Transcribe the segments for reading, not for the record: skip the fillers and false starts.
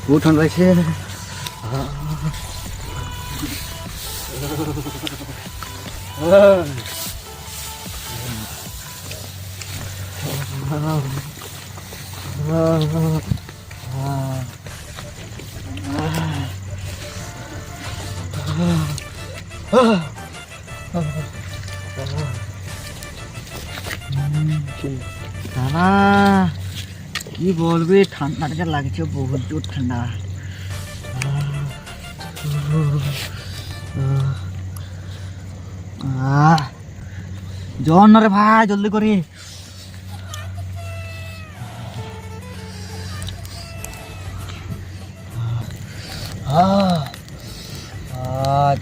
বহুত ঠান্ডা লাগছে। দাদা কি বলবি, ঠান্ডাটা লাগছে, বহুত জোর ঠান্ডা। জন না রে ভাই, জলদি করি।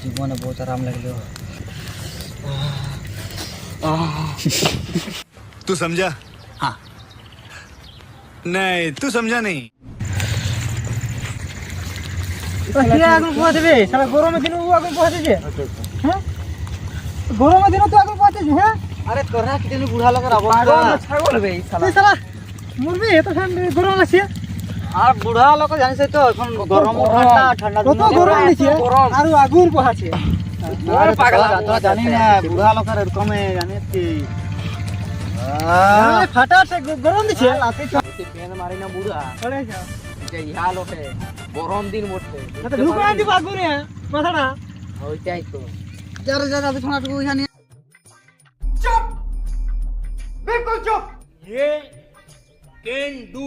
জীবনে বহুত আরাম লাগলো। तू समझा? हाँ। नहीं, तू समझा नहीं। আগুন পোয়া দেবে সারা গরমের দিনে আগুন পোয়া দিছে। হ্যাঁ, গরমের দিনে তো আগুন পোয়াচ্ছে। হ্যাঁ, আরে তোরা কি জানি বুড়া লোকের আগুন ছাগল বে শালা। এই শালা মরবি, এত ঠান্ডা গরম লাগছে। আর বুড়া লোক জানিস তো এখন গরম ঠান্ডা ঠান্ডা কত গরম লাগছে, আর আগুন পোহাছে। আরে পাগলা, তোরা জানি না বুড়া লোকের এরকম জানিস কি ফাটাছে গরম দিছে। লাতে পেন মারি না বুড়া চলে যাও যে ইহা লোকে গরম দিন মরতে ঢুকাই দিব আগুনে মাথাটা। ওইটাই তো যারা যারা ছোটটুকু এখানে। चुप, बिल्कुल चुप। ये कैन डू